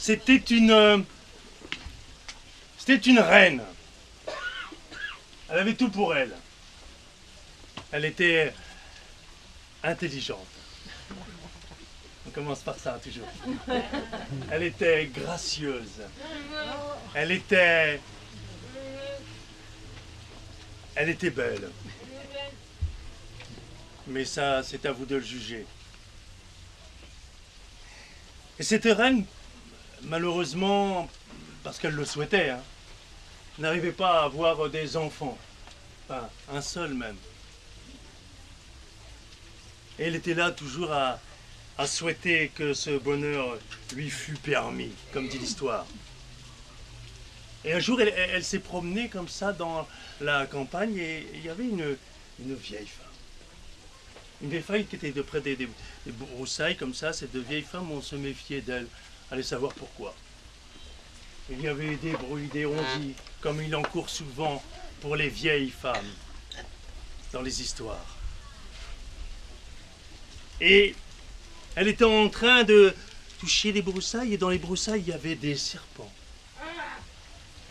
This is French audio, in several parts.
C'était une reine. Elle avait tout pour elle. Elle était intelligente. On commence par ça toujours. Elle était gracieuse. Elle était belle. Mais ça, c'est à vous de le juger. Et cette reine, malheureusement, parce qu'elle le souhaitait, hein, n'arrivait pas à avoir des enfants. Pas un seul même. Et elle était là toujours à souhaiter que ce bonheur lui fût permis, comme dit l'histoire. Et un jour, elle s'est promenée comme ça dans la campagne et il y avait une vieille femme. Une vieille femme qui était de près des broussailles comme ça. Ces deux vieilles femmes, on se méfiait d'elles. Allez savoir pourquoi. Il y avait des bruits, des on-dit, comme il en court souvent pour les vieilles femmes dans les histoires. Et elle était en train de toucher les broussailles et dans les broussailles, il y avait des serpents.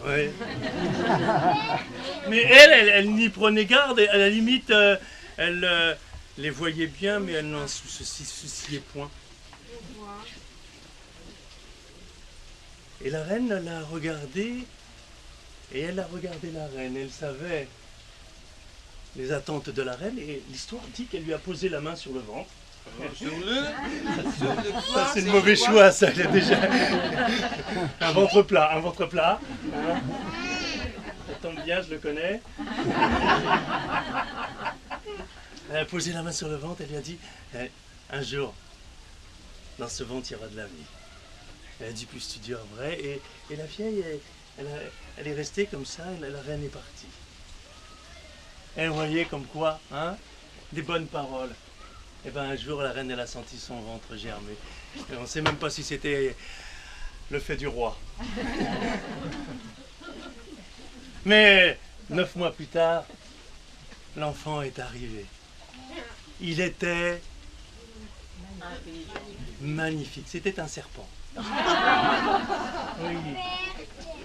Ouais. Mais elle n'y prenait garde. À la limite, elle les voyait bien, mais elle n'en souciait point. Et la reine l'a regardée, et elle a regardé la reine. Elle savait les attentes de la reine, et l'histoire dit qu'elle lui a posé la main sur le ventre. Ça, c'est le mauvais choix, ça, il a déjà. Un ventre plat, un ventre plat. Hein. Ça tombe bien, je le connais. Elle a posé la main sur le ventre, elle lui a dit un jour, dans ce ventre, il y aura de la vie. Elle a dit, plus tu diras vrai. Et la vieille, elle est restée comme ça, et la reine est partie. Elle voyait comme quoi, hein, des bonnes paroles. Et bien un jour, la reine, elle a senti son ventre germer. Et on ne sait même pas si c'était le fait du roi. Mais 9 mois plus tard, l'enfant est arrivé. Il était magnifique. C'était un serpent. Oui.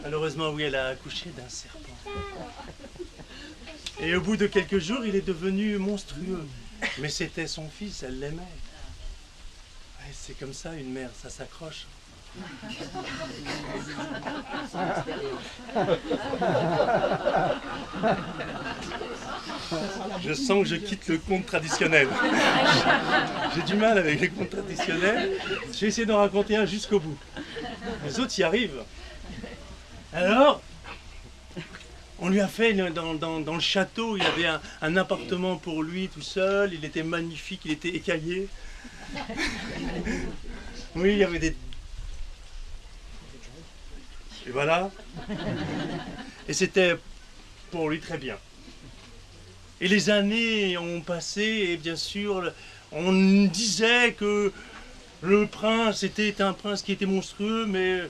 Malheureusement, oui, elle a accouché d'un serpent. Et au bout de quelques jours, il est devenu monstrueux. Mais c'était son fils, elle l'aimait. Ouais, c'est comme ça, une mère, ça s'accroche. Je sens que je quitte le conte traditionnel. J'ai du mal avec les contes traditionnels. Je vais essayer d'en raconter un jusqu'au bout. Les autres y arrivent. Alors, on lui a fait dans le château, il y avait un appartement pour lui tout seul, il était magnifique, il était écaillé. Oui, il y avait des... Et voilà. Et c'était pour lui très bien. Et les années ont passé et bien sûr, on disait que le prince était un prince qui était monstrueux, mais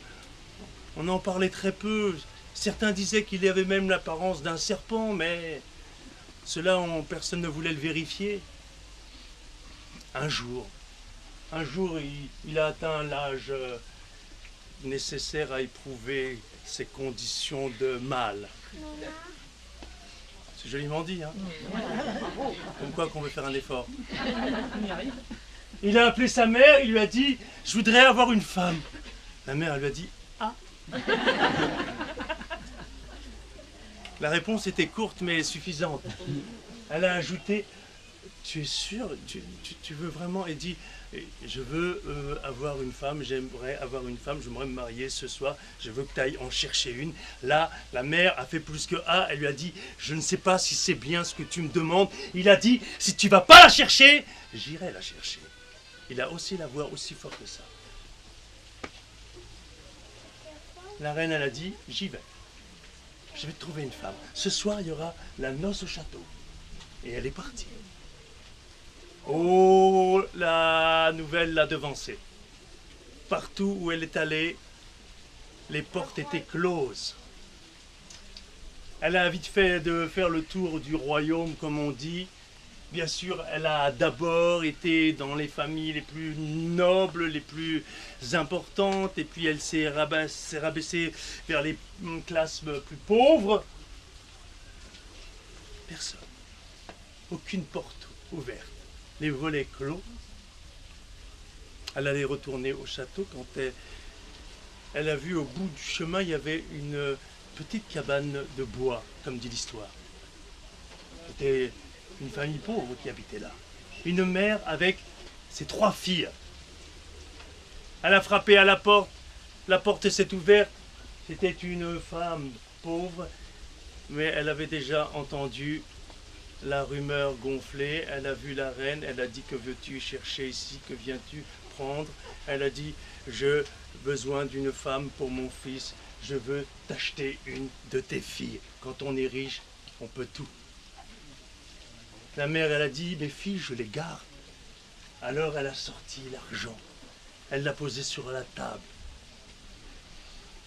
on en parlait très peu. Certains disaient qu'il avait même l'apparence d'un serpent, mais cela, personne ne voulait le vérifier. Un jour, il a atteint l'âge nécessaire à éprouver ses conditions de mâle. C'est joliment dit, hein? Comme quoi qu'on veut faire un effort. Il a appelé sa mère, il lui a dit « Je voudrais avoir une femme ». La mère, elle lui a dit « Ah ». La réponse était courte mais suffisante. Elle a ajouté « Tu es sûr? Tu veux vraiment ?» Elle dit « Je veux avoir une femme, j'aimerais avoir une femme, j'aimerais me marier ce soir, je veux que tu ailles en chercher une. » Là, la mère a fait plus que « Ah », elle lui a dit « Je ne sais pas si c'est bien ce que tu me demandes. » Il a dit « Si tu vas pas la chercher, j'irai la chercher. » Il a aussi la voix aussi forte que ça. La reine, elle a dit « J'y vais. Je vais te trouver une femme. Ce soir, il y aura la noce au château. » Et elle est partie. Oh, la nouvelle l'a devancée. Partout où elle est allée, les portes étaient closes. Elle a vite fait de faire le tour du royaume, comme on dit, Bien sûr, elle a d'abord été dans les familles les plus nobles, les plus importantes, et puis elle s'est rabaissée vers les classes plus pauvres. Personne. Aucune porte ouverte. Les volets clos. Elle allait retourner au château quand elle a vu au bout du chemin, il y avait une petite cabane de bois, comme dit l'histoire. C'était une famille pauvre qui habitait là. Une mère avec ses 3 filles. Elle a frappé à la porte s'est ouverte. C'était une femme pauvre, mais elle avait déjà entendu la rumeur gonfler. Elle a vu la reine, elle a dit: que veux-tu chercher ici, que viens-tu prendre? Elle a dit: j'ai besoin d'une femme pour mon fils, je veux t'acheter une de tes filles. Quand on est riche, on peut tout. La mère, elle a dit: mes filles, je les garde. Alors elle a sorti l'argent. Elle l'a posé sur la table.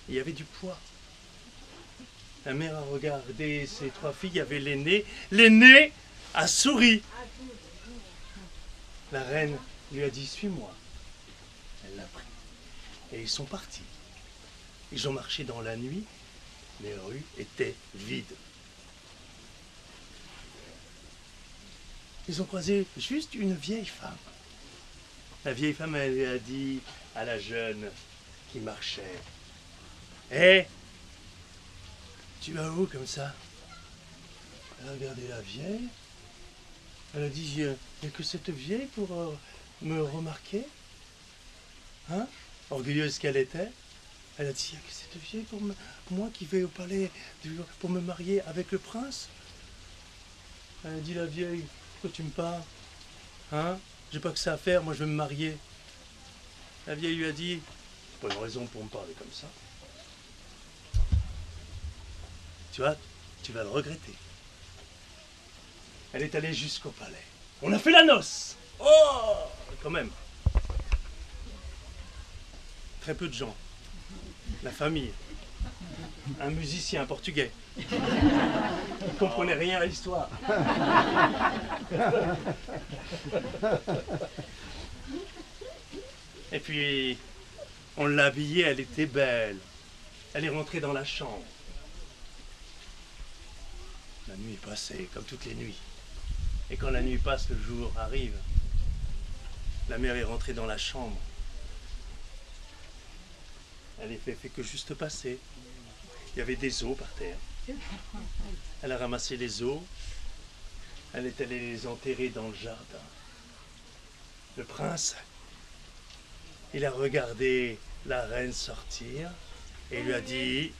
Il y avait du poids. La mère a regardé ses 3 filles, il y avait l'aînée. L'aînée a souri. La reine lui a dit: suis-moi. Elle l'a pris. Et ils sont partis. Ils ont marché dans la nuit. Les rues étaient vides. Ils ont croisé juste une vieille femme. La vieille femme, elle lui a dit à la jeune qui marchait: hé, tu vas où comme ça? Elle a regardé la vieille. Elle a dit: il n'y a que cette vieille pour me remarquer. Hein? Orgueilleuse qu'elle était. Elle a dit: il n'y a que cette vieille pour moi qui vais au palais pour me marier avec le prince. Elle a dit: la vieille, pourquoi tu me parles? Hein? J'ai pas que ça à faire, moi je veux me marier. La vieille lui a dit: c'est pas une raison pour me parler comme ça. Tu vois, tu vas le regretter. Elle est allée jusqu'au palais. On a fait la noce. Oh, quand même. Très peu de gens. La famille. Un musicien portugais. Il ne comprenait rien à l'histoire. Et puis, on l'a habillée, elle était belle. Elle est rentrée dans la chambre. La nuit est passée, comme toutes les nuits. Et quand la nuit passe, le jour arrive. La mère est rentrée dans la chambre. Elle est fait que juste passer. Il y avait des os par terre. Elle a ramassé les os. Elle est allée les enterrer dans le jardin. Le prince, il a regardé la reine sortir et lui a dit: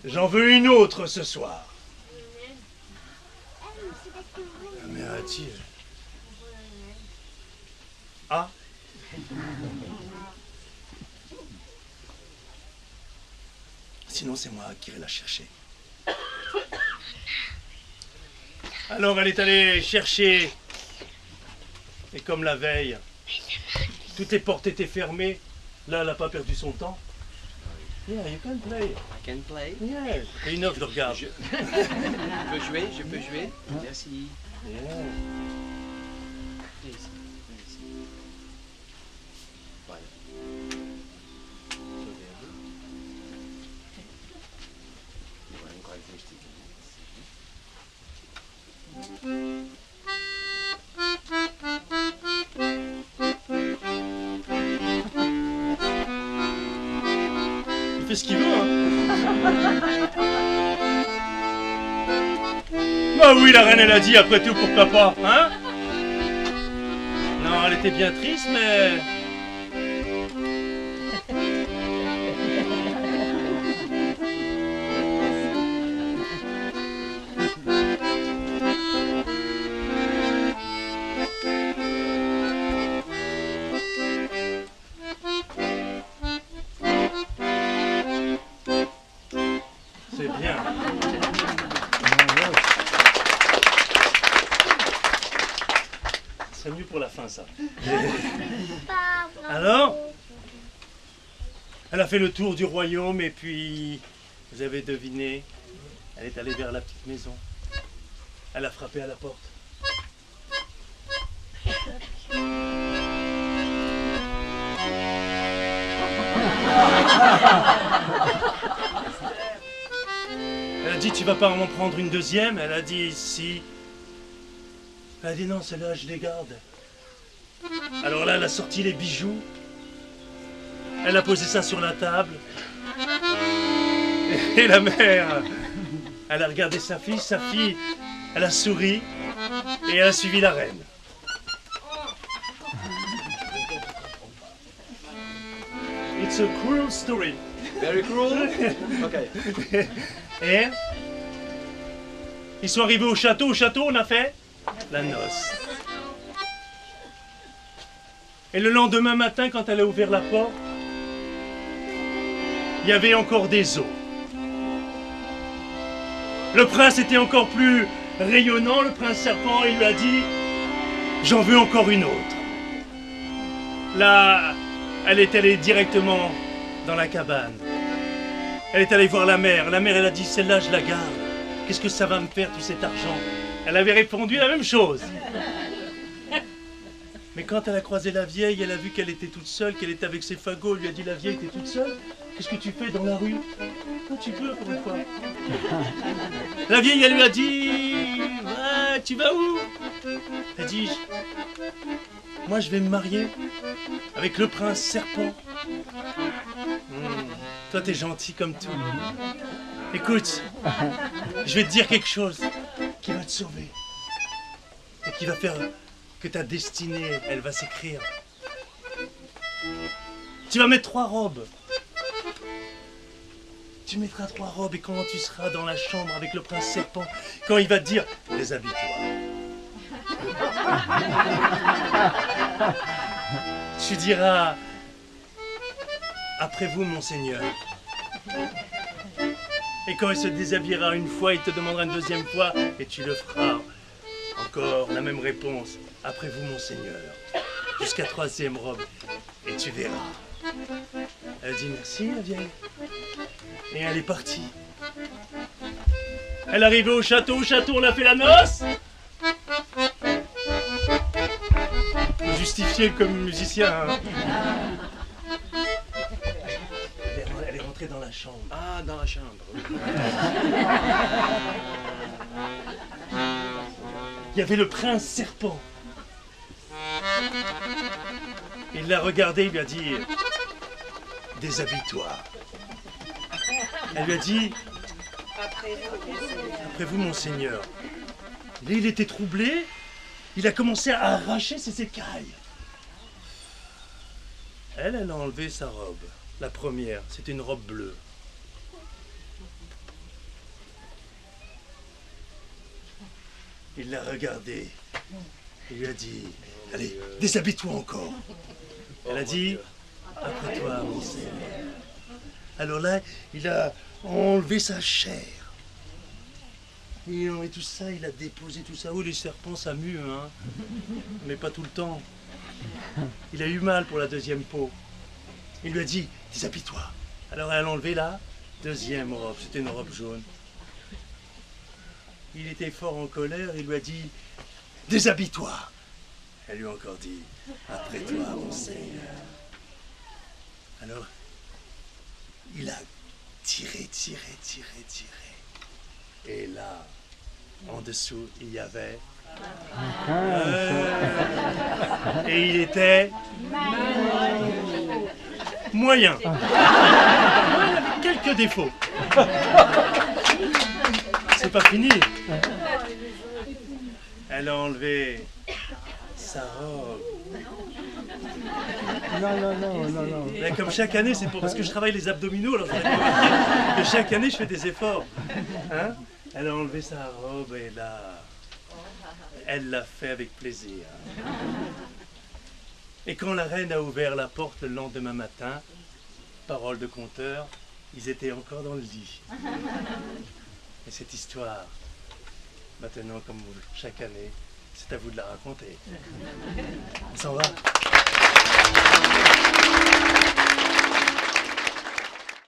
j'en veux une autre ce soir. La mère a dit: ah, sinon c'est moi qui irai la chercher. Alors elle est allée chercher, et comme la veille, toutes les portes étaient fermées, là elle n'a pas perdu son temps. Yeah, you can play. I can play. Yeah, c'est une heure, je le regarde. Je peux jouer, je peux jouer. Merci. Yeah. Please. Merci. Voilà. Voilà, encore une fois, Il fait ce qu'il veut, hein. Bah oui, la reine, elle a dit, après tout, pourquoi pas, hein? Non, elle était bien triste, mais... C'est bien. C'est mieux pour la fin, ça. Alors, elle a fait le tour du royaume et puis, vous avez deviné, elle est allée vers la petite maison. Elle a frappé à la porte. Elle a dit, tu vas pas m'en prendre une deuxième? Elle a dit, si. Elle a dit, non, celle-là, je les garde. Alors là, elle a sorti les bijoux. Elle a posé ça sur la table. Et la mère, elle a regardé sa fille. Sa fille, elle a souri. Et elle a suivi la reine. It's a cruel story. Very cruel. Okay. Et ils sont arrivés au château. Au château, on a fait la noce. Et le lendemain matin, quand elle a ouvert la porte, il y avait encore des os. Le prince était encore plus rayonnant. Le prince serpent, il lui a dit, j'en veux encore une autre. Là, elle est allée directement dans la cabane. Elle est allée voir la mère. La mère, elle a dit, celle-là, je la garde. Qu'est-ce que ça va me faire, tout cet argent? Elle avait répondu la même chose. Mais quand elle a croisé la vieille, elle a vu qu'elle était toute seule, qu'elle était avec ses fagots. Elle lui a dit, la vieille, t'es toute seule? Qu'est-ce que tu fais dans la rue? Quand tu peux, pour une fois. La vieille, elle lui a dit, ouais, tu vas où? Elle a dit, moi, je vais me marier avec le prince serpent. Toi, t'es gentil comme tout. Écoute, je vais te dire quelque chose qui va te sauver. Et qui va faire que ta destinée, elle va s'écrire. Tu vas mettre 3 robes. Tu mettras 3 robes et quand tu seras dans la chambre avec le prince serpent, quand il va te dire, déshabille-toi. Tu diras, après vous, monseigneur. Et quand il se déshabillera une fois, il te demandera une deuxième fois, et tu le feras. Encore la même réponse, après vous, monseigneur. Jusqu'à 3e robe, et tu verras. Elle dit merci, la vieille. Et elle est partie. Elle est arrivée au château, on a fait la noce. Justifié comme musicien. Hein. Elle est rentrée dans la chambre. Ah, dans la chambre. Il y avait le prince serpent. Il l'a regardé, il lui a dit, déshabille-toi. Elle lui a dit, après vous, monseigneur. Et il était troublé, il a commencé à arracher ses écailles. Elle a enlevé sa robe, la première, c'était une robe bleue. Il l'a regardée, il lui a dit, allez, déshabille-toi encore. Elle a dit, après toi, monseigneur. Alors là, il a enlevé sa chair. Et tout ça, il a déposé tout ça. Oh, les serpents, ça mue, hein. Mais pas tout le temps. Il a eu mal pour la deuxième peau. Il lui a dit, déshabille-toi. Alors elle a enlevé la deuxième robe. C'était une robe jaune. Il était fort en colère. Il lui a dit, déshabille-toi. Elle lui a encore dit, après toi, monseigneur. Alors, il a tiré. Et là, en dessous, il y avait... et il était... moyen. Il avait quelques défauts. C'est pas fini. Elle a enlevé sa robe. Non. Mais comme chaque année, c'est parce que je travaille les abdominaux, alors je voudrais remarquer que chaque année je fais des efforts. Hein? Elle a enlevé sa robe et là, elle l'a fait avec plaisir. Et quand la reine a ouvert la porte le lendemain matin, parole de conteur, ils étaient encore dans le lit. Et cette histoire, maintenant comme chaque année, c'est à vous de la raconter. On s'en va.